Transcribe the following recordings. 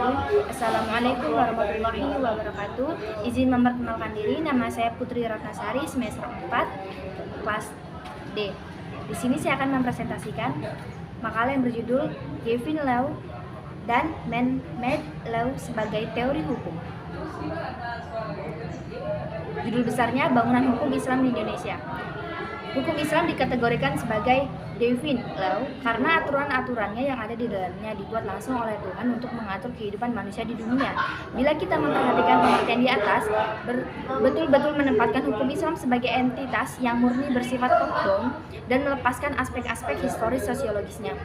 Assalamualaikum warahmatullahi wabarakatuh. Izin memperkenalkan diri, nama saya Putri Ratnasari, semester 4, kelas D. Di sini saya akan mempresentasikan makalah yang berjudul Divine Law dan Man-Made Law sebagai teori hukum. Judul besarnya Bangunan Hukum Islam di Indonesia. Hukum Islam dikategorikan sebagai divine law karena aturan-aturannya yang ada di dalamnya dibuat langsung oleh Tuhan untuk mengatur kehidupan manusia di dunia. Bila kita memperhatikan pengertian di atas, betul-betul menempatkan hukum Islam sebagai entitas yang murni bersifat top-down dan melepaskan aspek-aspek historis sosiologisnya.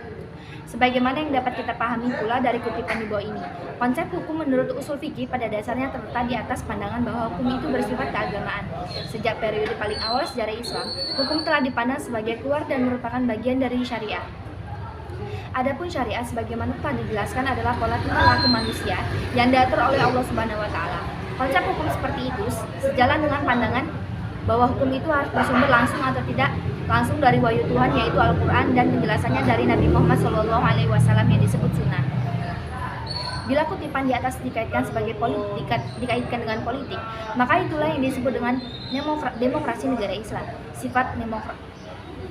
Sebagaimana yang dapat kita pahami pula dari kutipan di bawah ini, konsep hukum menurut usul fikih pada dasarnya terletak di atas pandangan bahwa hukum itu bersifat keagamaan. Sejak periode paling awal sejarah Islam, hukum telah dipandang sebagai keluar dan merupakan bagian dari syariah. Adapun syariah sebagaimana telah dijelaskan adalah pola tingkah laku manusia yang diatur oleh Allah Subhanahu wa taala. Konsep hukum seperti itu sejalan dengan pandangan bahwa hukum itu harus bersumber langsung atau tidak langsung dari wahyu Tuhan, yaitu Al-Quran, dan penjelasannya dari Nabi Muhammad SAW yang disebut sunnah. Bila kutipan di atas dikaitkan dengan politik, maka itulah yang disebut dengan demokrasi negara Islam. Sifat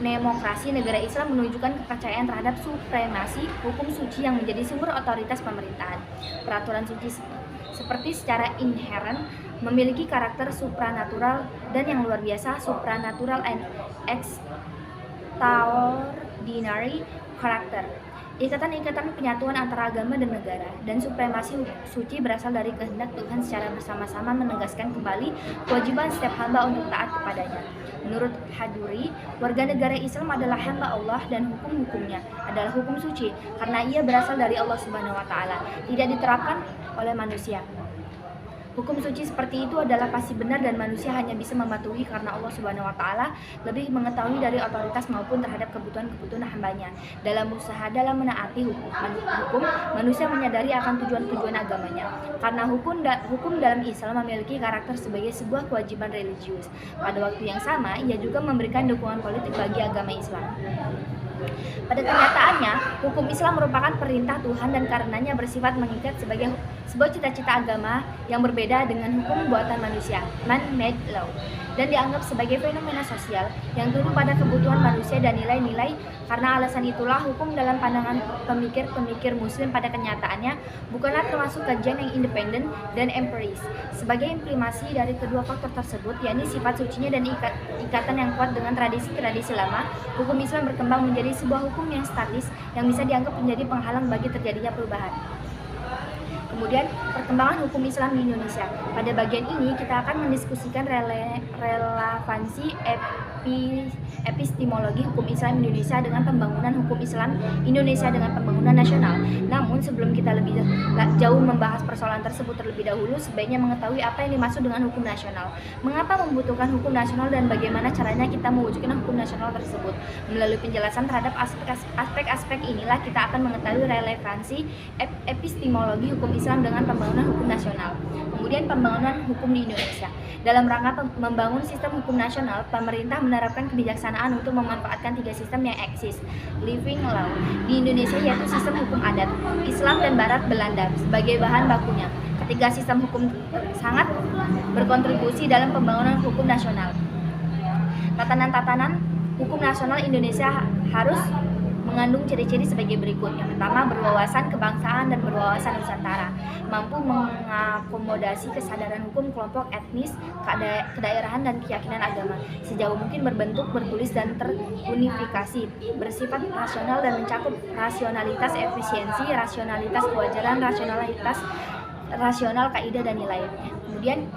demokrasi negara Islam menunjukkan kepercayaan terhadap supremasi hukum suci yang menjadi sumber otoritas pemerintahan. Peraturan suci seperti secara inheren memiliki karakter supranatural dan yang luar biasa, supranatural and extraordinary karakter. Ikatan-ikatan penyatuan antara agama dan negara dan supremasi suci berasal dari kehendak Tuhan secara bersama-sama menegaskan kembali kewajiban setiap hamba untuk taat kepadanya. Menurut Haduri, warga negara Islam adalah hamba Allah dan hukum-hukumnya adalah hukum suci karena ia berasal dari Allah Subhanahu wa taala, tidak diterapkan oleh manusia. Hukum suci seperti itu adalah pasti benar dan manusia hanya bisa mematuhi karena Allah Subhanahu wa taala lebih mengetahui dari otoritas maupun terhadap kebutuhan-kebutuhan hambanya. Dalam menaati hukum, manusia menyadari akan tujuan-tujuan agamanya. Karena hukum dalam Islam memiliki karakter sebagai sebuah kewajiban religius. Pada waktu yang sama, ia juga memberikan dukungan politik bagi agama Islam. Pada kenyataannya, hukum Islam merupakan perintah Tuhan dan karenanya bersifat mengikat sebagai sebuah cita-cita agama yang berbeda dengan hukum buatan manusia, man-made law, dan dianggap sebagai fenomena sosial yang tunduk pada kebutuhan manusia dan nilai-nilai. Karena alasan itulah hukum dalam pandangan pemikir-pemikir muslim pada kenyataannya bukanlah termasuk kajian yang independen dan empiris. Sebagai implikasi dari kedua faktor tersebut, yakni sifat sucinya dan ikatan yang kuat dengan tradisi-tradisi lama, hukum Islam berkembang menjadi sebuah hukum yang statis yang bisa dianggap menjadi penghalang bagi terjadinya perubahan. Kemudian, perkembangan hukum Islam di Indonesia. Pada bagian ini, kita akan mendiskusikan relevansi epistemologi hukum Islam Indonesia dengan pembangunan hukum Islam Indonesia dengan pembangunan nasional. Namun, sebelum kita lebih jauh membahas persoalan tersebut terlebih dahulu, sebaiknya mengetahui apa yang dimaksud dengan hukum nasional. Mengapa membutuhkan hukum nasional dan bagaimana caranya kita mewujudkan hukum nasional tersebut. Melalui penjelasan terhadap aspek-aspek inilah kita akan mengetahui relevansi epistemologi hukum Islam dengan pembangunan hukum nasional. Kemudian pembangunan hukum di Indonesia. Dalam rangka membangun sistem hukum nasional, pemerintah menerapkan kebijaksanaan untuk memanfaatkan 3 sistem yang eksis living law di Indonesia, yaitu sistem hukum adat, Islam dan Barat Belanda sebagai bahan bakunya. Ketiga sistem hukum sangat berkontribusi dalam pembangunan hukum nasional. Tatanan-tatanan hukum nasional Indonesia harus mengandung ciri-ciri sebagai berikut. Yang pertama, berwawasan kebangsaan dan berwawasan nusantara, mampu mengakomodasi kesadaran hukum kelompok etnis, kedaerahan dan keyakinan agama, sejauh mungkin berbentuk, bertulis dan terunifikasi, bersifat rasional dan mencakup rasionalitas efisiensi, rasionalitas kewajaran, rasional kaidah dan nilai. Kemudian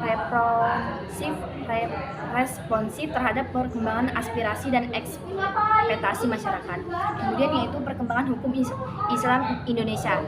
responsif terhadap perkembangan aspirasi dan ekspektasi masyarakat. Kemudian yaitu perkembangan hukum Islam Indonesia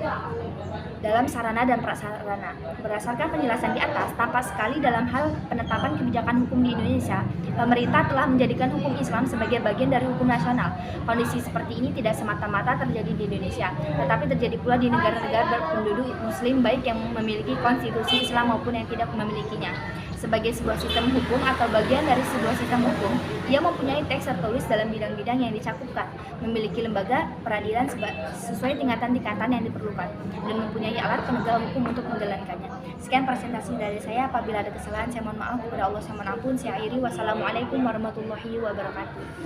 dalam sarana dan prasarana. Berdasarkan penjelasan di atas, tampak sekali dalam hal penetapan kebijakan hukum di Indonesia, pemerintah telah menjadikan hukum Islam sebagai bagian dari hukum nasional. Kondisi seperti ini tidak semata-mata terjadi di Indonesia, tetapi terjadi pula di negara-negara berpenduduk muslim baik yang memiliki konstitusi Islam maupun yang tidak memilikinya. Sebagai sebuah sistem hukum atau bagian dari sebuah sistem hukum, ia mempunyai teks tertulis dalam bidang-bidang yang dicakupkan, memiliki lembaga peradilan sesuai tingkatan-tingkatan yang diperlukan, dan mempunyai menjadi alat penegak hukum untuk menjalankannya. Sekian presentasi dari saya. Apabila ada kesalahan, saya mohon maaf kepada Allah, saya mohon ampun. Saya akhiri. Wassalamualaikum warahmatullahi wabarakatuh.